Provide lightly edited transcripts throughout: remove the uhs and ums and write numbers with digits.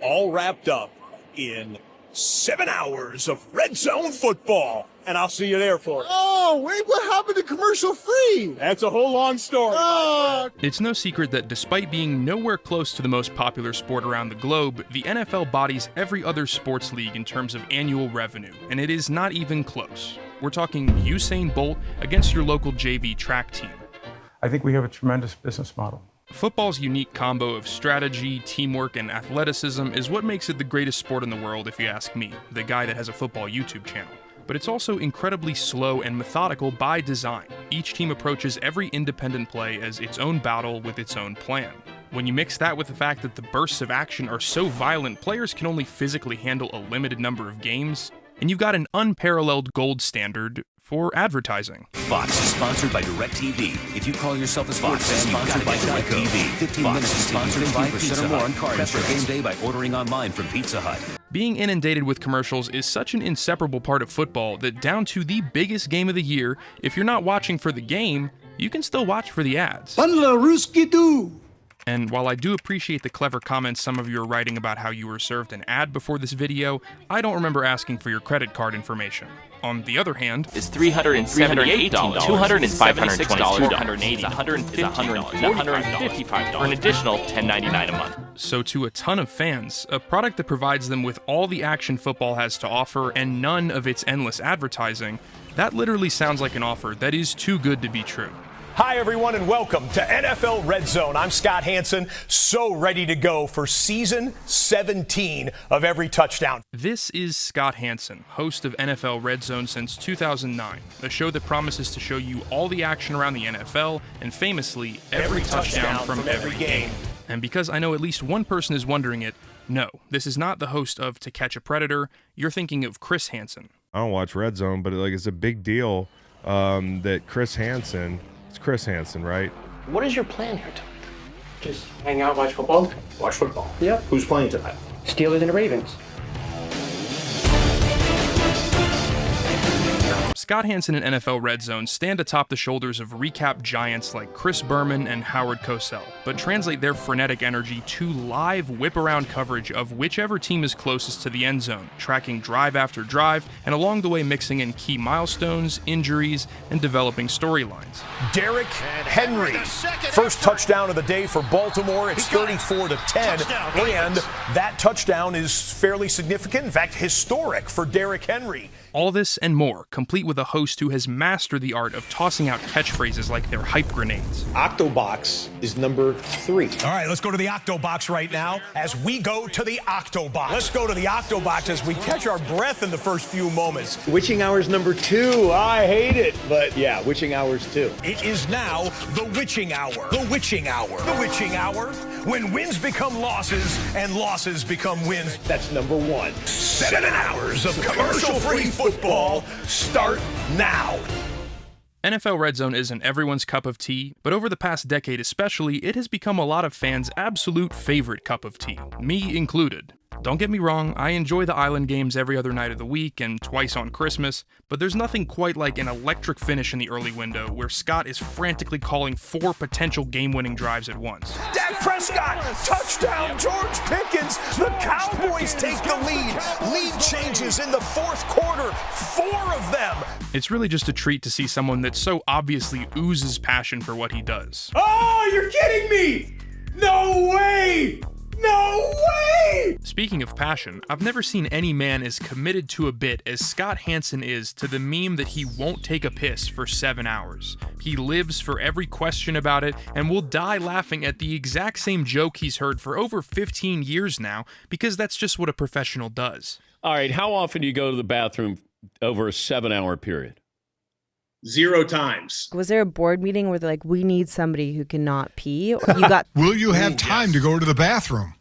all wrapped up in 7 hours of RedZone football. And I'll see you there for it. Oh, wait, what happened to commercial free? That's a whole long story. It's no secret that despite being nowhere close to the most popular sport around the globe, the NFL bodies every other sports league in terms of annual revenue, and it is not even close. We're talking Usain Bolt against your local JV track team. I think we have a tremendous business model. Football's unique combo of strategy, teamwork, and athleticism is what makes it the greatest sport in the world, if you ask me, the guy that has a football YouTube channel. But it's also incredibly slow and methodical by design. Each team approaches every independent play as its own battle with its own plan. When you mix that with the fact that the bursts of action are so violent, players can only physically handle a limited number of games, and you've got an unparalleled gold standard for advertising. Fox is sponsored by DirecTV. If you call yourself a sports fan, sponsored by DirecTV. 15 minutes is sponsored by Pizza Hut. More on car insurance. Game day by ordering online from Pizza Hut. Being inundated with commercials is such an inseparable part of football that down to the biggest game of the year, if you're not watching for the game, you can still watch for the ads. And while I do appreciate the clever comments some of you are writing about how you were served an ad before this video, I don't remember asking for your credit card information. On the other hand, is $378, $200 $520, $480, $155, or an additional $10.99 a month. So to a ton of fans, a product that provides them with all the action football has to offer and none of its endless advertising, that literally sounds like an offer that is too good to be true. Hi, everyone, and welcome to NFL RedZone. I'm Scott Hanson, so ready to go for Season 17 of Every Touchdown. This is Scott Hanson, host of NFL RedZone since 2009, a show that promises to show you all the action around the NFL and famously every touchdown from every game. And because I know at least one person is wondering it, no, this is not the host of To Catch a Predator. You're thinking of Chris Hansen. I don't watch RedZone, but it's a big deal that Chris Hansen. It's Chris Hansen, right? What is your plan here tonight? Just hang out, watch football? Watch football. Yep. Who's playing tonight? Steelers and the Ravens. Scott Hansen and NFL RedZone stand atop the shoulders of recap giants like Chris Berman and Howard Cosell, but translate their frenetic energy to live whip-around coverage of whichever team is closest to the end zone, tracking drive after drive, and along the way mixing in key milestones, injuries, and developing storylines. Derrick Henry, first touchdown of the day for Baltimore. It's 34-10, and that touchdown is fairly significant, in fact, historic for Derrick Henry. All this and more, complete with a host who has mastered the art of tossing out catchphrases like they're hype grenades. Octobox is number 3. All right, let's go to the Octobox right now as we go to the Octobox. Let's go to the Octobox as we catch our breath in the first few moments. Witching hours number 2. I hate it, but yeah, witching hours 2. It is now the witching hour. The witching hour. The witching hour. When wins become losses and losses become wins. That's number 1. 7 hours of commercial-free football start now. NFL RedZone isn't everyone's cup of tea, but over the past decade especially, it has become a lot of fans' absolute favorite cup of tea, me included. Don't get me wrong, I enjoy the island games every other night of the week and twice on Christmas, but there's nothing quite like an electric finish in the early window where Scott is frantically calling 4 potential game-winning drives at once. Dak Prescott, touchdown, George Pickens. The Cowboys take the lead. Lead changes in the fourth quarter, 4 of them. It's really just a treat to see someone that so obviously oozes passion for what he does. Oh, you're kidding me! No way! No way! Speaking of passion, I've never seen any man as committed to a bit as Scott Hansen is to the meme that he won't take a piss for 7 hours. He lives for every question about it and will die laughing at the exact same joke he's heard for over 15 years now, because that's just what a professional does. All right, how often do you go to the bathroom over a 7-hour period? 0 times. Was there a board meeting where they're like, we need somebody who cannot pee? Or you got Will you have time to go to the bathroom?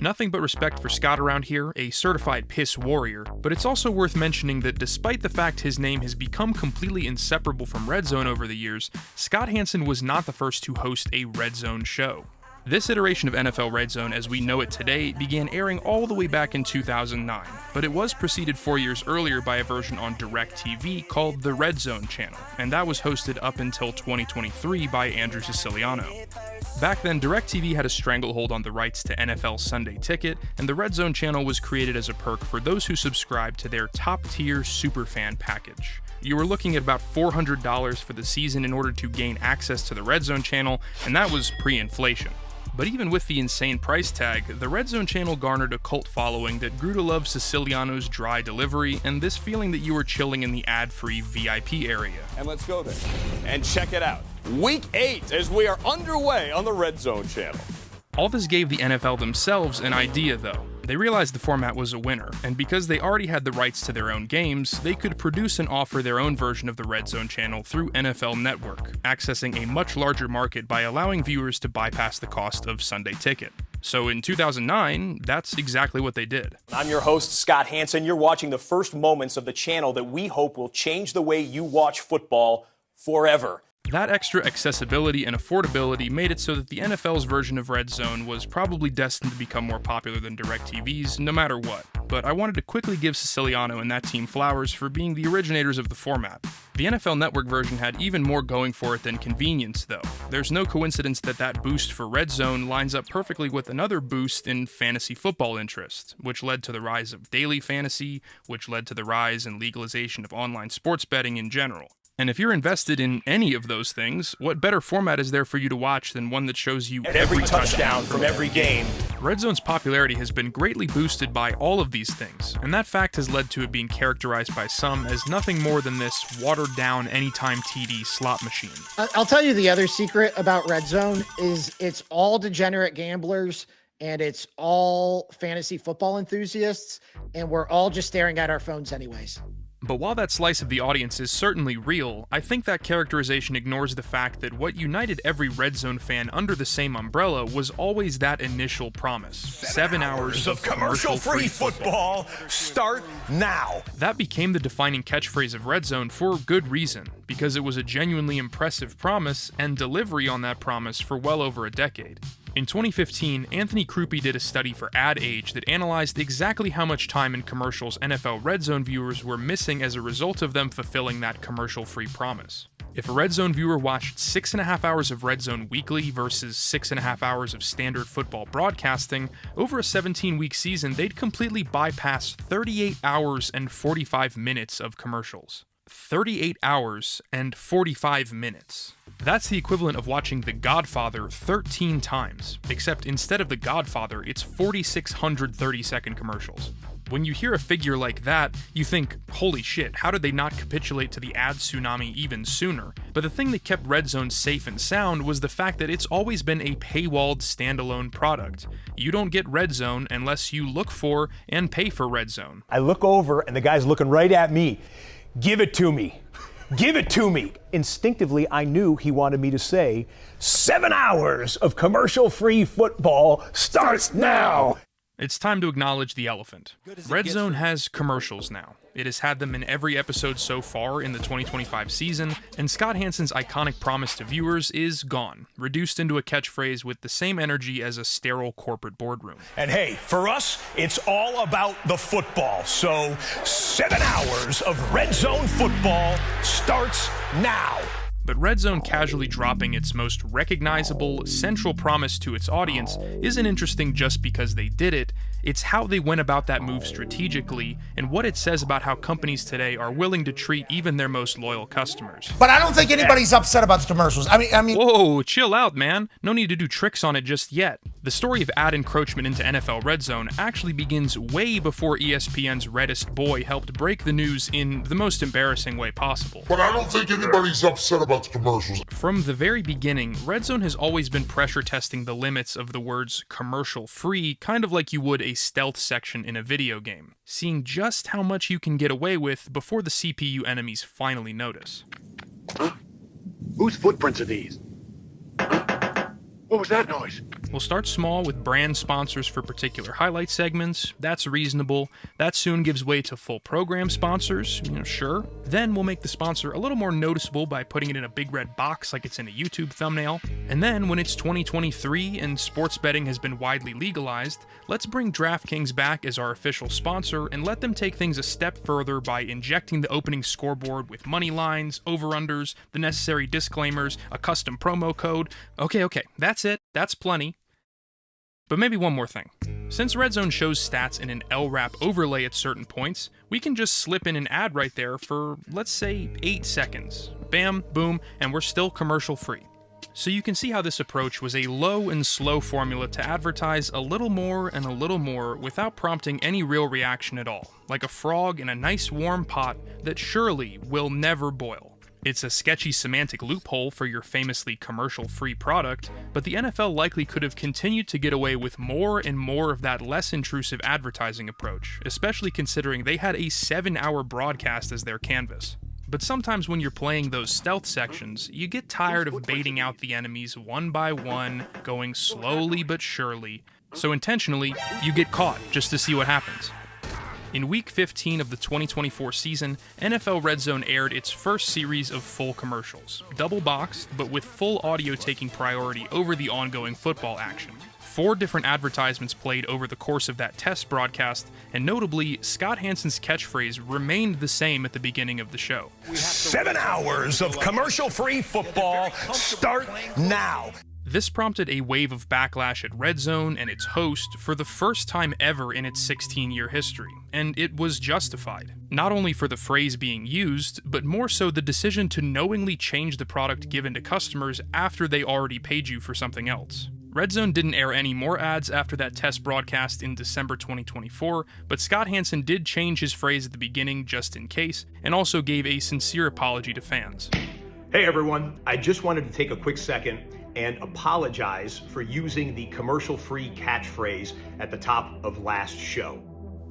Nothing but respect for Scott around here, a certified piss warrior, but it's also worth mentioning that despite the fact his name has become completely inseparable from RedZone over the years, Scott Hansen was not the first to host a RedZone show. This iteration of NFL RedZone as we know it today began airing all the way back in 2009, but it was preceded 4 years earlier by a version on DirecTV called the RedZone channel, and that was hosted up until 2023 by Andrew Siciliano. Back then, DirecTV had a stranglehold on the rights to NFL Sunday Ticket, and the RedZone channel was created as a perk for those who subscribed to their top-tier superfan package. You were looking at about $400 for the season in order to gain access to the RedZone channel, and that was pre-inflation. But even with the insane price tag, the RedZone channel garnered a cult following that grew to love Siciliano's dry delivery and this feeling that you were chilling in the ad-free VIP area. And let's go there and check it out. Week 8 as we are underway on the RedZone channel. All this gave the NFL themselves an idea, though. They realized the format was a winner, and because they already had the rights to their own games, they could produce and offer their own version of the RedZone channel through NFL Network, accessing a much larger market by allowing viewers to bypass the cost of Sunday Ticket. So in 2009, that's exactly what they did. I'm your host, Scott Hansen. You're watching the first moments of the channel that we hope will change the way you watch football forever. That extra accessibility and affordability made it so that the NFL's version of RedZone was probably destined to become more popular than DirecTV's, no matter what. But I wanted to quickly give Siciliano and that team flowers for being the originators of the format. The NFL Network version had even more going for it than convenience, though. There's no coincidence that that boost for RedZone lines up perfectly with another boost in fantasy football interest, which led to the rise of daily fantasy, which led to the rise and legalization of online sports betting in general. And if you're invested in any of those things, what better format is there for you to watch than one that shows you every touchdown from every game? RedZone's popularity has been greatly boosted by all of these things, and that fact has led to it being characterized by some as nothing more than this watered-down anytime TD slot machine. I'll tell you the other secret about RedZone is it's all degenerate gamblers and it's all fantasy football enthusiasts, and we're all just staring at our phones anyways. But while that slice of the audience is certainly real, I think that characterization ignores the fact that what united every RedZone fan under the same umbrella was always that initial promise. 7 hours of commercial-free football start now. That became the defining catchphrase of RedZone for good reason, because it was a genuinely impressive promise and delivery on that promise for well over a decade. In 2015, Anthony Krupe did a study for Ad Age that analyzed exactly how much time in commercials NFL RedZone viewers were missing as a result of them fulfilling that commercial-free promise. If a RedZone viewer watched 6.5 hours of RedZone weekly versus 6.5 hours of standard football broadcasting, over a 17-week season, they'd completely bypass 38 hours and 45 minutes of commercials. 38 hours and 45 minutes. That's the equivalent of watching The Godfather 13 times, except instead of The Godfather, it's 4,600 30-second commercials. When you hear a figure like that, you think, holy shit, how did they not capitulate to the ad tsunami even sooner? But the thing that kept RedZone safe and sound was the fact that it's always been a paywalled standalone product. You don't get RedZone unless you look for and pay for RedZone. I look over and the guy's looking right at me. Give it to me. Give it to me. Instinctively, I knew he wanted me to say, 7 hours of commercial-free football starts now. It's time to acknowledge the elephant. RedZone has commercials now. It has had them in every episode so far in the 2025 season, and Scott Hansen's iconic promise to viewers is gone, reduced into a catchphrase with the same energy as a sterile corporate boardroom. And hey, for us, it's all about the football. So 7 hours of RedZone football starts now. But RedZone casually dropping its most recognizable, central promise to its audience isn't interesting just because they did it. It's how they went about that move strategically, and what it says about how companies today are willing to treat even their most loyal customers. But I don't think anybody's upset about the commercials. I mean, whoa, chill out, man. No need to do tricks on it just yet. The story of ad encroachment into NFL RedZone actually begins way before ESPN's Reddest boy helped break the news in the most embarrassing way possible. But I don't think anybody's upset about the commercials. From the very beginning, RedZone has always been pressure testing the limits of the words commercial free, kind of like you would a stealth section in a video game, seeing just how much you can get away with before the CPU enemies finally notice. Huh? Whose footprints are these? Huh? What was that noise? We'll start small with brand sponsors for particular highlight segments. That's reasonable. That soon gives way to full program sponsors, sure. Then we'll make the sponsor a little more noticeable by putting it in a big red box like it's in a YouTube thumbnail. And then when it's 2023 and sports betting has been widely legalized, let's bring DraftKings back as our official sponsor and let them take things a step further by injecting the opening scoreboard with money lines, over-unders, the necessary disclaimers, a custom promo code. Okay, that's it. That's plenty. But maybe one more thing. Since RedZone shows stats in an LRAP overlay at certain points, we can just slip in an ad right there for, let's say, 8 seconds. Bam, boom, and we're still commercial free. So you can see how this approach was a low and slow formula to advertise a little more and a little more without prompting any real reaction at all, like a frog in a nice warm pot that surely will never boil. It's a sketchy semantic loophole for your famously commercial-free product, but the NFL likely could have continued to get away with more and more of that less intrusive advertising approach, especially considering they had a 7-hour broadcast as their canvas. But sometimes when you're playing those stealth sections, you get tired of baiting out the enemies one by one, going slowly but surely, so intentionally, you get caught just to see what happens. In Week 15 of the 2024 season, NFL RedZone aired its first series of full commercials, double-boxed, but with full audio taking priority over the ongoing football action. 4 different advertisements played over the course of that test broadcast, and notably, Scott Hansen's catchphrase remained the same at the beginning of the show. 7 hours of commercial-free football start now. This prompted a wave of backlash at RedZone and its host for the first time ever in its 16-year history, and it was justified. Not only for the phrase being used, but more so the decision to knowingly change the product given to customers after they already paid you for something else. RedZone didn't air any more ads after that test broadcast in December 2024, but Scott Hansen did change his phrase at the beginning just in case, and also gave a sincere apology to fans. Hey everyone, I just wanted to take a quick second and apologize for using the commercial-free catchphrase at the top of last show.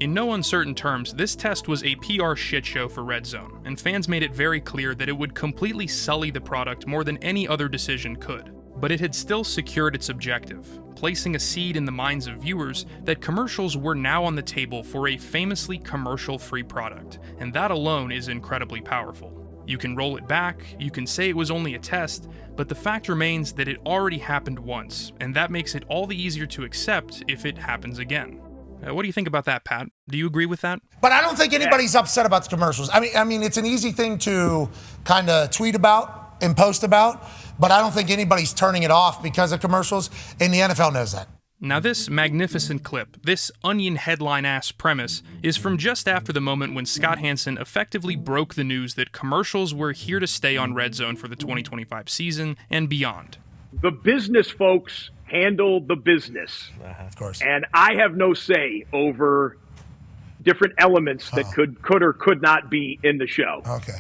In no uncertain terms, this test was a PR shitshow for RedZone, and fans made it very clear that it would completely sully the product more than any other decision could. But it had still secured its objective, placing a seed in the minds of viewers that commercials were now on the table for a famously commercial-free product, and that alone is incredibly powerful. You can roll it back, you can say it was only a test, but the fact remains that it already happened once, and that makes it all the easier to accept if it happens again. What do you think about that, Pat? Do you agree with that? But I don't think anybody's upset about the commercials. I mean, it's an easy thing to kind of tweet about and post about, but I don't think anybody's turning it off because of commercials, and the NFL knows that. Now this magnificent clip, this Onion headline-ass premise, is from just after the moment when Scott Hansen effectively broke the news that commercials were here to stay on RedZone for the 2025 season and beyond. The business folks handle the business. Of course. And I have no say over different elements that could or could not be in the show. Okay.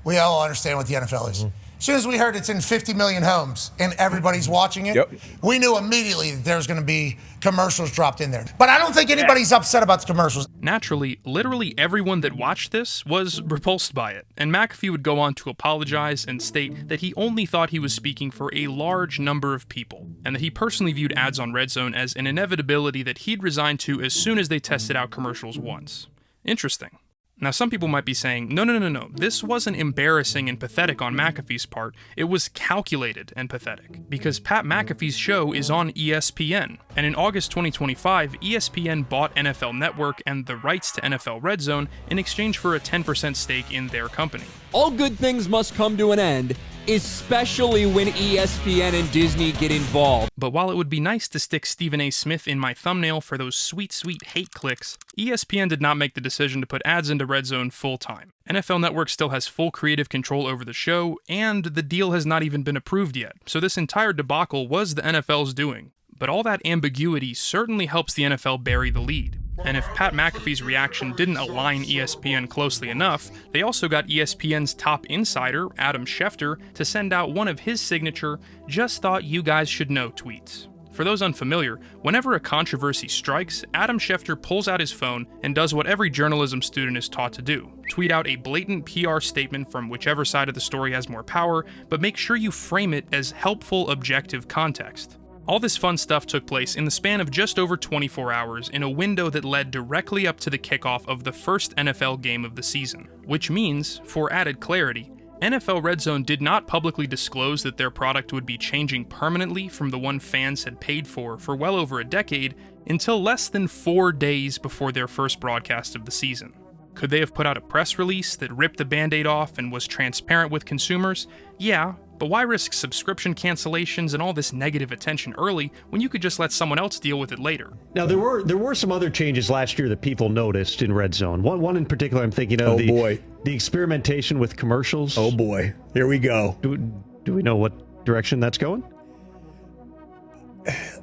We all understand what the NFL is. As soon as we heard it's in 50 million homes and everybody's watching it, we knew immediately that there's going to be commercials dropped in there. But I don't think anybody's upset about the commercials. Naturally, literally everyone that watched this was repulsed by it, and McAfee would go on to apologize and state that he only thought he was speaking for a large number of people, and that he personally viewed ads on RedZone as an inevitability that he'd resign to as soon as they tested out commercials once. Interesting. Now, some people might be saying, no, this wasn't embarrassing and pathetic on McAfee's part, it was calculated and pathetic, because Pat McAfee's show is on ESPN, and in August 2025, ESPN bought NFL Network and the rights to NFL RedZone in exchange for a 10% stake in their company. All good things must come to an end, especially when ESPN and Disney get involved. But while it would be nice to stick Stephen A. Smith in my thumbnail for those sweet hate clicks, ESPN did not make the decision to put ads into RedZone full-time. NFL Network still has full creative control over the show, and the deal has not even been approved yet, so this entire debacle was the NFL's doing. But all that ambiguity certainly helps the NFL bury the lead. And if Pat McAfee's reaction didn't align ESPN closely enough, they also got ESPN's top insider, Adam Schefter, to send out one of his signature, "just thought you guys should know" tweets. For those unfamiliar, whenever a controversy strikes, Adam Schefter pulls out his phone and does what every journalism student is taught to do. Tweet out a blatant PR statement from whichever side of the story has more power, but make sure you frame it as helpful, objective context. All this fun stuff took place in the span of just over 24 hours in a window that led directly up to the kickoff of the first NFL game of the season. Which means, for added clarity, NFL RedZone did not publicly disclose that their product would be changing permanently from the one fans had paid for well over a decade until less than 4 days before their first broadcast of the season. Could they have put out a press release that ripped the band-aid off and was transparent with consumers? Yeah, but why risk subscription cancellations and all this negative attention early when you could just let someone else deal with it later? Now, there were some other changes last year that people noticed in RedZone. One in particular I'm thinking of. The experimentation with commercials. Oh boy, here we go. Do we know what direction that's going?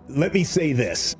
Let me say this.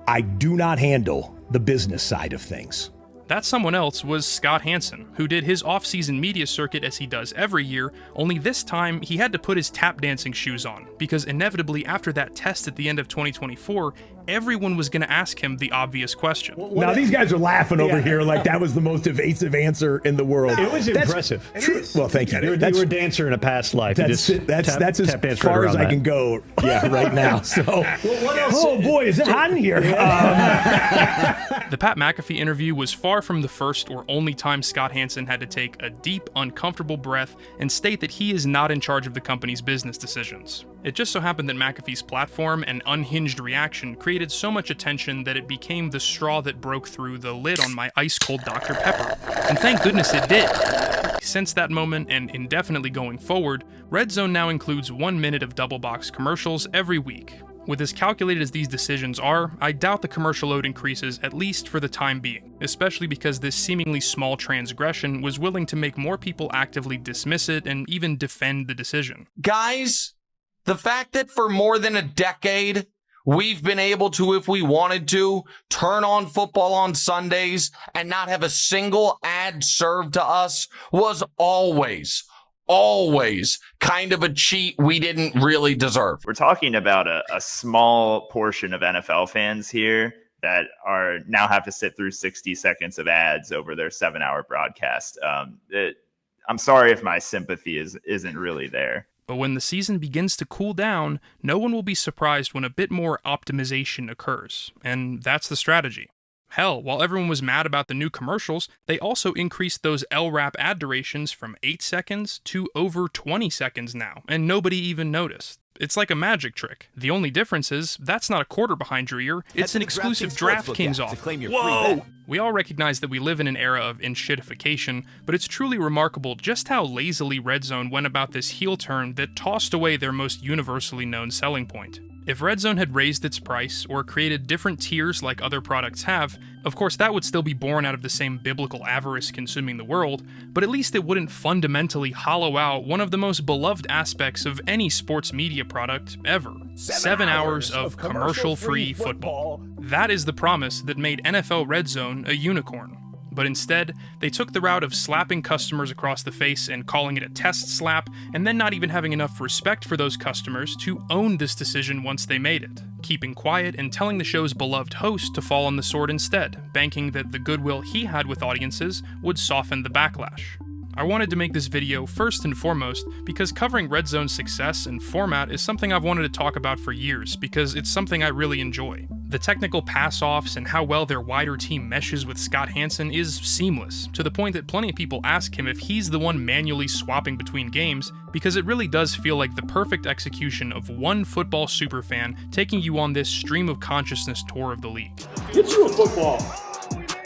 I do not handle the business side of things. That someone else was Scott Hansen, who did his off-season media circuit as he does every year, only this time he had to put his tap dancing shoes on, because inevitably after that test at the end of 2024, everyone was going to ask him the obvious question. Now these guys are laughing over here like that was the most evasive answer in the world. It was impressive. Well, thank you. You were a dancer in a past life. That's as far as I can go. Yeah, right now. So, what else? Oh boy, is it hot in here? The Pat McAfee interview was far from the first or only time Scott Hansen had to take a deep, uncomfortable breath and state that he is not in charge of the company's business decisions. It just so happened that McAfee's platform and unhinged reaction created so much attention that it became the straw that broke through the lid on my ice-cold Dr. Pepper. And thank goodness it did. Since that moment and indefinitely going forward, RedZone now includes 1 minute of double box commercials every week. With as calculated as these decisions are, I doubt the commercial load increases at least for the time being, especially because this seemingly small transgression was willing to make more people actively dismiss it and even defend the decision. Guys, the fact that for more than a decade, we've been able to, if we wanted to, turn on football on Sundays and not have a single ad served to us was always kind of a cheat we didn't really deserve. We're talking about a small portion of NFL fans here that are now have to sit through 60 seconds of ads over their 7-hour broadcast. I'm sorry if my sympathy isn't really there. But when the season begins to cool down, no one will be surprised when a bit more optimization occurs. And that's the strategy. Hell, while everyone was mad about the new commercials, they also increased those LRAP ad durations from 8 seconds to over 20 seconds now, and nobody even noticed. It's like a magic trick. The only difference is, that's not a quarter behind your ear, it's an exclusive DraftKings offer. Whoa! We all recognize that we live in an era of enshittification, but it's truly remarkable just how lazily RedZone went about this heel turn that tossed away their most universally known selling point. If RedZone had raised its price or created different tiers like other products have, of course that would still be born out of the same biblical avarice consuming the world, but at least it wouldn't fundamentally hollow out one of the most beloved aspects of any sports media product ever. 7 hours of commercial-free football. That is the promise that made NFL RedZone a unicorn. But instead, they took the route of slapping customers across the face and calling it a test slap, and then not even having enough respect for those customers to own this decision once they made it, keeping quiet and telling the show's beloved host to fall on the sword instead, banking that the goodwill he had with audiences would soften the backlash. I wanted to make this video first and foremost because covering RedZone's success and format is something I've wanted to talk about for years because it's something I really enjoy. The technical pass-offs and how well their wider team meshes with Scott Hansen is seamless, to the point that plenty of people ask him if he's the one manually swapping between games, because it really does feel like the perfect execution of one football superfan taking you on this stream of consciousness tour of the league. Get you a football.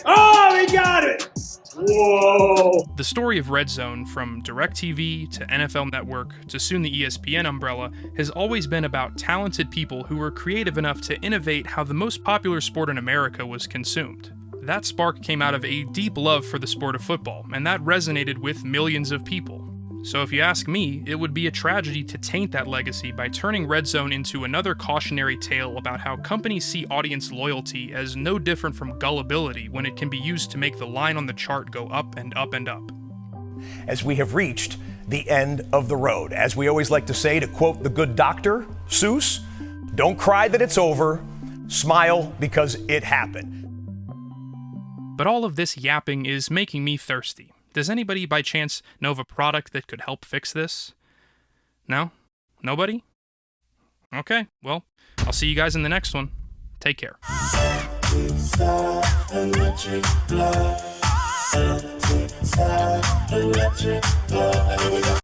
Oh, they got it! Whoa! The story of RedZone, from DirecTV to NFL Network to soon the ESPN umbrella, has always been about talented people who were creative enough to innovate how the most popular sport in America was consumed. That spark came out of a deep love for the sport of football, and that resonated with millions of people. So if you ask me, it would be a tragedy to taint that legacy by turning RedZone into another cautionary tale about how companies see audience loyalty as no different from gullibility when it can be used to make the line on the chart go up and up and up. As we have reached the end of the road, as we always like to say, to quote the good Dr. Seuss, don't cry that it's over, smile because it happened. But all of this yapping is making me thirsty. Does anybody by chance know of a product that could help fix this? No? Nobody? Okay, well, I'll see you guys in the next one. Take care.